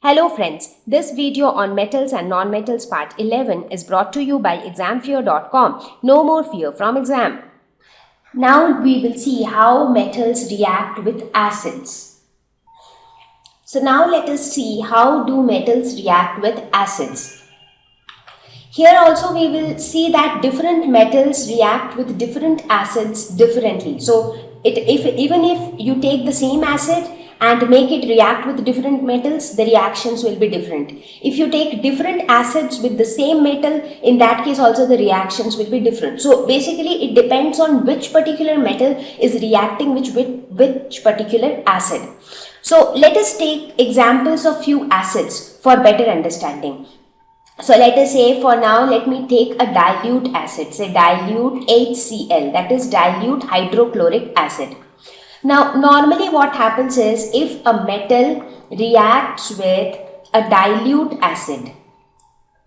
Hello friends, this video on metals and non-metals part 11 is brought to you by examfear.com. No more fear from exam. Now we will see how metals react with acids. So now let us see how do metals react with acids. Here also we will see that different metals react with different acids differently. So even if you take the same acid and make it react with different metals, the reactions will be different. If you take different acids with the same metal, in that case also the reactions will be different. So basically it depends on which particular metal is reacting with which particular acid. So let us take examples of few acids for better understanding. So let us say for now, let me take a dilute acid, say dilute HCl, that is dilute hydrochloric acid. Now, normally what happens is if a metal reacts with a dilute acid,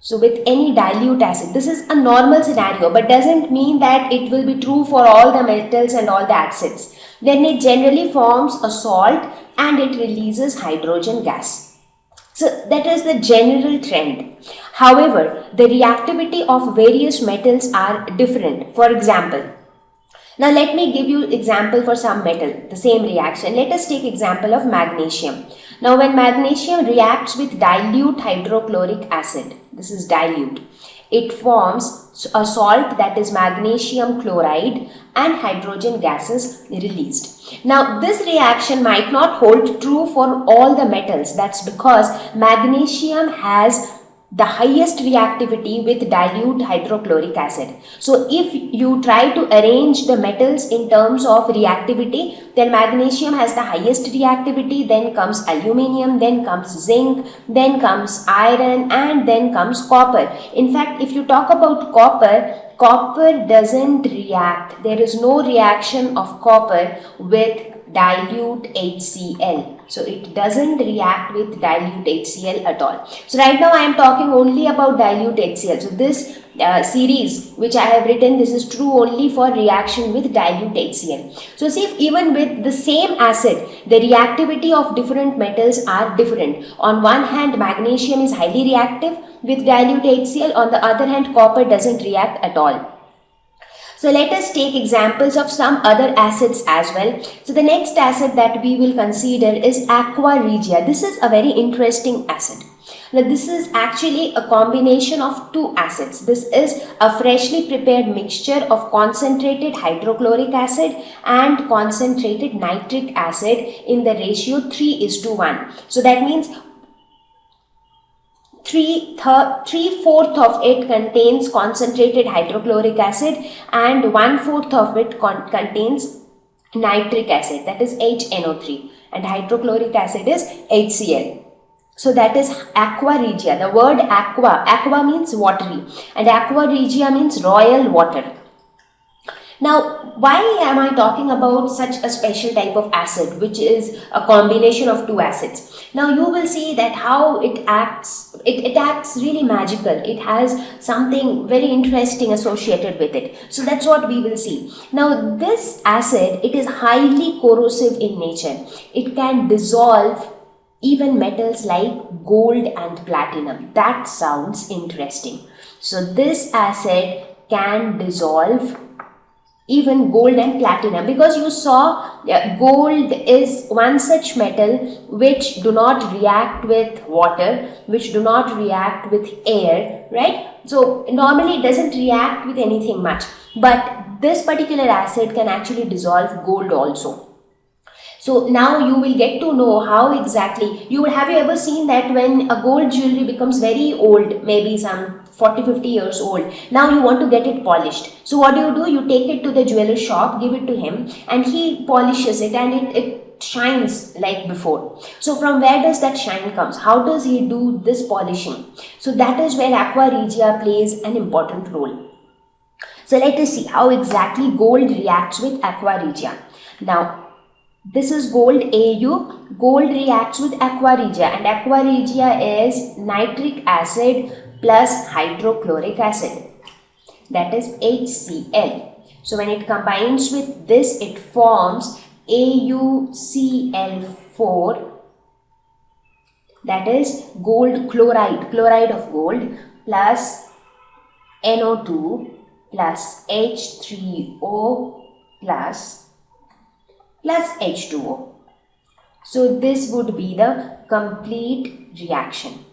so with any dilute acid, this is a normal scenario, but doesn't mean that it will be true for all the metals and all the acids. Then it generally forms a salt and it releases hydrogen gas. So that is the general trend. However, the reactivity of various metals are different. For example, now let me give you example for some metal, the same reaction. Let us take example of magnesium. Now when magnesium reacts with dilute hydrochloric acid, this is dilute, it forms a salt, that is magnesium chloride, and hydrogen gases released. Now this reaction might not hold true for all the metals. That's because magnesium has the highest reactivity with dilute hydrochloric acid. So if you try to arrange the metals in terms of reactivity, then magnesium has the highest reactivity, then comes aluminium, then comes zinc, then comes iron, and then comes copper. In fact, if you talk about copper, copper doesn't react. There is no reaction of copper with dilute HCl. So it doesn't react with dilute HCl at all. So right now I am talking only about dilute HCl. So this series which I have written, this is true only for reaction with dilute HCl. So see, even with the same acid, the reactivity of different metals are different. On one hand, magnesium is highly reactive with dilute HCl. On the other hand, copper doesn't react at all. So let us take examples of some other acids as well. So the next acid that we will consider is aqua regia. This is a very interesting acid. Now this is actually a combination of two acids. This is a freshly prepared mixture of concentrated hydrochloric acid and concentrated nitric acid in the ratio 3:1. So that means 3/4 of it contains concentrated hydrochloric acid and 1/4 of it contains nitric acid, that is HNO3, and hydrochloric acid is HCl. So that is aqua regia. The word aqua means watery, and aqua regia means royal water. Now, why am I talking about such a special type of acid, which is a combination of two acids? Now, you will see that how it acts. It acts really magical. It has something very interesting associated with it. So that's what we will see. Now, this acid, it is highly corrosive in nature. It can dissolve even metals like gold and platinum. That sounds interesting. So this acid can dissolve even gold and platinum, because you saw gold is one such metal which do not react with water, which do not react with air, right? So normally it doesn't react with anything much, but this particular acid can actually dissolve gold also. So now you will get to know how exactly have you ever seen that when a gold jewelry becomes very old, maybe some 40-50 years old, now you want to get it polished. So what do? You take it to the jeweler shop, give it to him, and he polishes it, and it shines like before. So from where does that shine comes? How does he do this polishing? So that is where aqua regia plays an important role. So let us see how exactly gold reacts with aqua regia. Now, this is gold Au. Gold reacts with aqua regia, and aqua regia is nitric acid plus hydrochloric acid, that is HCl. So when it combines with this, it forms AuCl4 that is gold chloride, chloride of gold, plus NO2 plus H3O plus H2O. So this would be the complete reaction.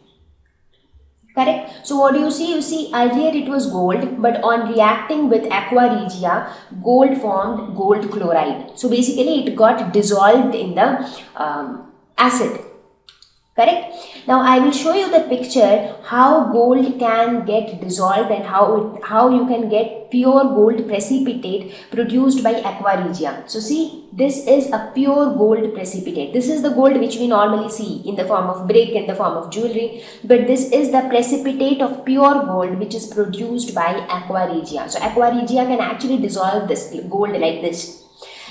Correct? So what do you see? You see earlier it was gold, but on reacting with aqua regia, gold formed gold chloride. So basically it got dissolved in the acid. Correct? Now I will show you the picture how gold can get dissolved and how you can get pure gold precipitate produced by aqua regia. So see, this is a pure gold precipitate. This is the gold which we normally see in the form of brick, in the form of jewelry, but this is the precipitate of pure gold which is produced by aqua regia. So aqua regia can actually dissolve this gold like this.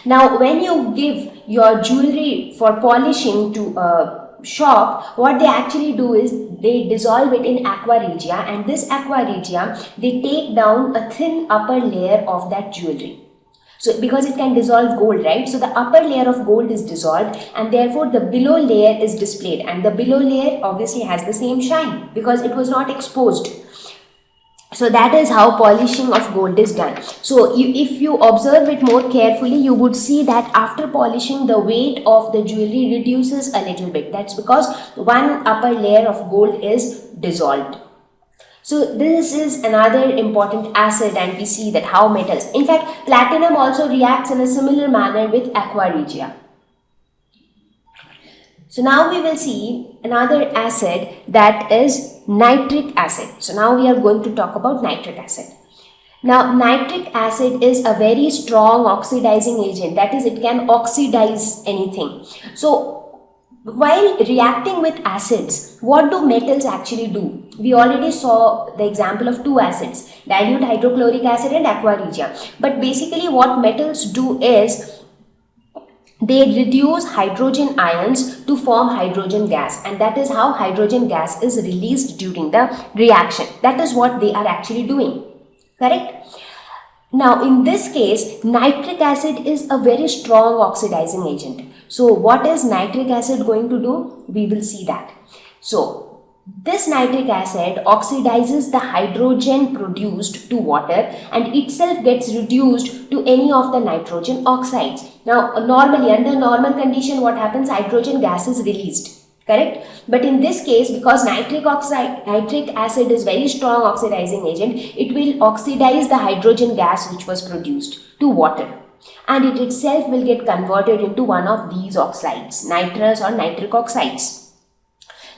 Now when you give your jewelry for polishing to shop, what they actually do is they dissolve it in aqua regia, and this aqua regia they take down a thin upper layer of that jewelry. So because it can dissolve gold, right? So the upper layer of gold is dissolved and therefore the below layer is displayed, and the below layer obviously has the same shine because it was not exposed. So that is how polishing of gold is done. So if you observe it more carefully, you would see that after polishing, the weight of the jewelry reduces a little bit. That's because one upper layer of gold is dissolved. So this is another important acid, and we see that how metals, in fact platinum also reacts in a similar manner with aqua regia. So now we will see another acid, that is nitric acid. So now we are going to talk about nitric acid. Now nitric acid is a very strong oxidizing agent, that is it can oxidize anything. So while reacting with acids, what do metals actually do? We already saw the example of two acids, dilute hydrochloric acid and aqua regia. But basically what metals do is they reduce hydrogen ions to form hydrogen gas, and that is how hydrogen gas is released during the reaction. That is what they are actually doing. Correct? Now in this case, nitric acid is a very strong oxidizing agent. So what is nitric acid going to do? We will see that. So this nitric acid oxidizes the hydrogen produced to water and itself gets reduced to any of the nitrogen oxides. Now normally under normal condition what happens? Hydrogen gas is released. Correct? But in this case, because nitric acid is very strong oxidizing agent, it will oxidize the hydrogen gas which was produced to water, and it itself will get converted into one of these oxides, nitrous or nitric oxides.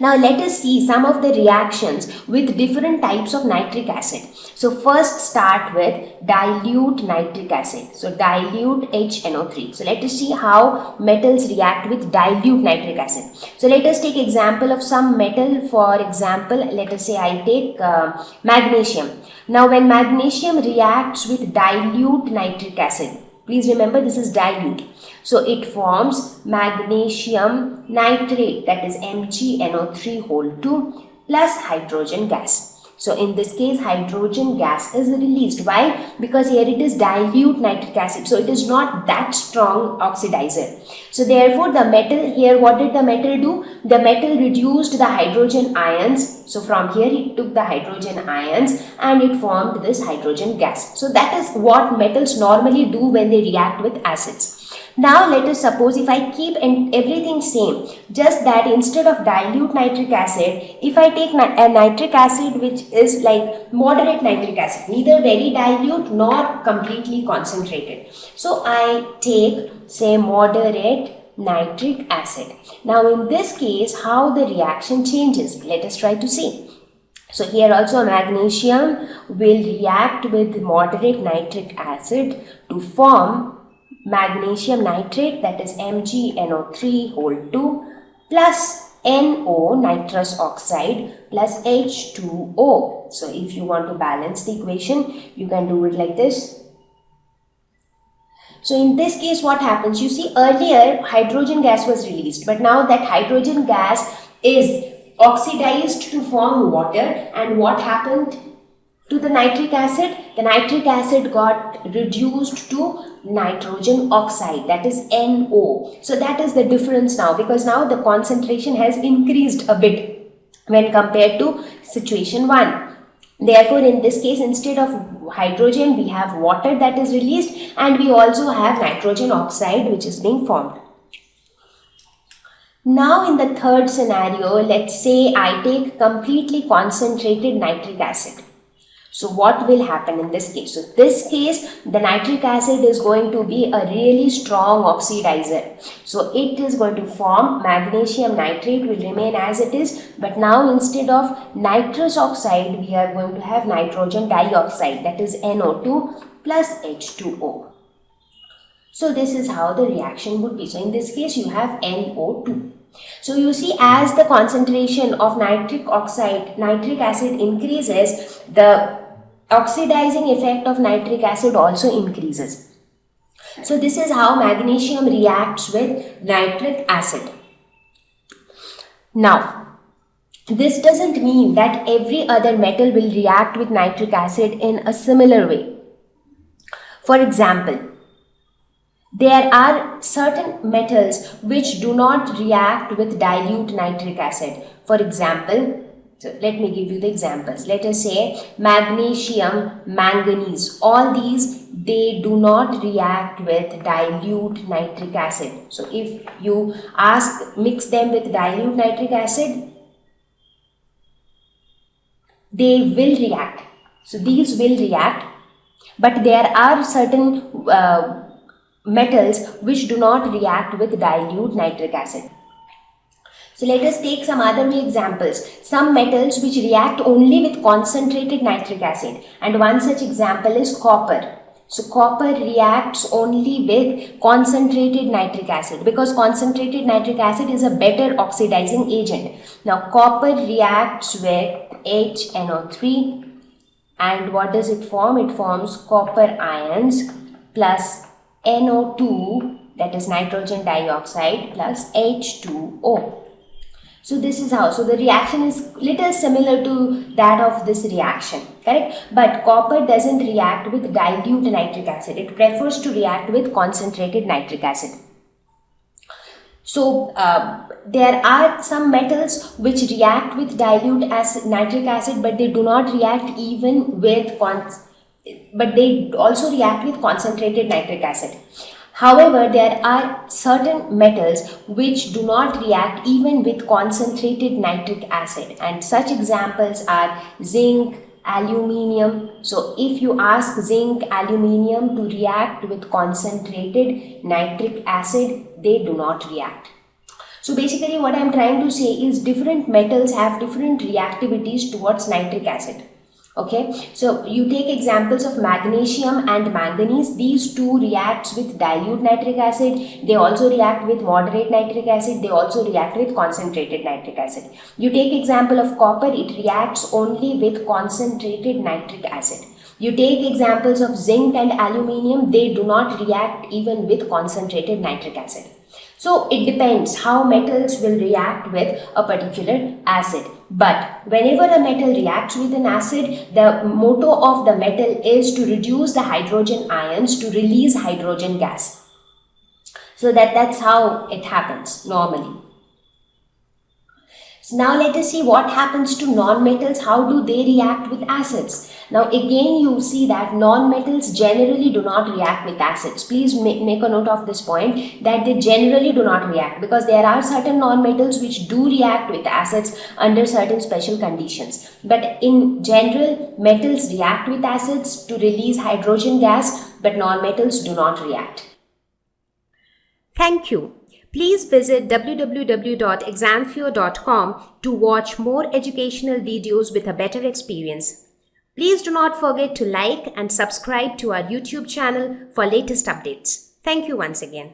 Now let us see some of the reactions with different types of nitric acid. So first start with dilute nitric acid. So dilute HNO3. So let us see how metals react with dilute nitric acid. So let us take example of some metal. For example, let us say I take magnesium. Now when magnesium reacts with dilute nitric acid, please remember this is dilute. So it forms magnesium nitrate, that is MgNO3 whole 2 plus hydrogen gas. So in this case hydrogen gas is released. Why? Because here it is dilute nitric acid. So it is not that strong oxidizer. So therefore the metal here, what did the metal do? The metal reduced the hydrogen ions. So from here it took the hydrogen ions and it formed this hydrogen gas. So that is what metals normally do when they react with acids. Now let us suppose if I keep everything same, just that instead of dilute nitric acid, if I take a nitric acid which is like moderate nitric acid, neither very dilute nor completely concentrated. So I take say moderate nitric acid. Now in this case how the reaction changes, let us try to see. So here also magnesium will react with moderate nitric acid to form magnesium nitrate, that is MgNO3 whole 2 plus NO nitrous oxide plus H2O. So if you want to balance the equation, you can do it like this. So in this case what happens? You see earlier hydrogen gas was released, but now that hydrogen gas is oxidized to form water, and what happened? to the nitric acid got reduced to nitrogen oxide, that is NO. So that is the difference now, because now the concentration has increased a bit when compared to situation 1. Therefore, in this case, instead of hydrogen, we have water that is released, and we also have nitrogen oxide which is being formed. Now in the third scenario, let's say I take completely concentrated nitric acid. So what will happen in this case? So this case, the nitric acid is going to be a really strong oxidizer. So it is going to form magnesium nitrate, will remain as it is, but now instead of nitrous oxide, we are going to have nitrogen dioxide, that is NO2 plus H2O. So this is how the reaction would be. So in this case, you have NO2. So you see, as the concentration of nitric acid increases, the oxidizing effect of nitric acid also increases. So this is how magnesium reacts with nitric acid. Now, this doesn't mean that every other metal will react with nitric acid in a similar way. For example, there are certain metals which do not react with dilute nitric acid. For example, so let me give you the examples. Let us say magnesium, manganese, all these, they do not react with dilute nitric acid. So if you mix them with dilute nitric acid, they will react. So these will react, but there are certain metals which do not react with dilute nitric acid. So let us take some other examples. Some metals which react only with concentrated nitric acid, and one such example is copper. So copper reacts only with concentrated nitric acid, because concentrated nitric acid is a better oxidizing agent. Now copper reacts with HNO3, and what does it form? It forms copper ions plus NO2, that is nitrogen dioxide, plus H2O. So this is how. So the reaction is little similar to that of this reaction, correct? But copper doesn't react with dilute nitric acid. It prefers to react with concentrated nitric acid. So there are some metals which react with dilute nitric acid, but they do not react even with but they also react with concentrated nitric acid. However, there are certain metals which do not react even with concentrated nitric acid, and such examples are zinc, aluminium. So if you ask zinc, aluminium to react with concentrated nitric acid, they do not react. So basically what I am trying to say is different metals have different reactivities towards nitric acid. Okay, so you take examples of magnesium and manganese. These two reacts with dilute nitric acid. They also react with moderate nitric acid. They also react with concentrated nitric acid. You take example of copper. It reacts only with concentrated nitric acid. You take examples of zinc and aluminium. They do not react even with concentrated nitric acid. So it depends how metals will react with a particular acid. But whenever a metal reacts with an acid, the motto of the metal is to reduce the hydrogen ions to release hydrogen gas. So that's how it happens normally. So now let us see what happens to non-metals. How do they react with acids? Now again you see that non-metals generally do not react with acids. Please make a note of this point, that they generally do not react, because there are certain non-metals which do react with acids under certain special conditions. But in general, metals react with acids to release hydrogen gas, but non-metals do not react. Thank you. Please visit www.examfear.com to watch more educational videos with a better experience. Please do not forget to like and subscribe to our YouTube channel for latest updates. Thank you once again.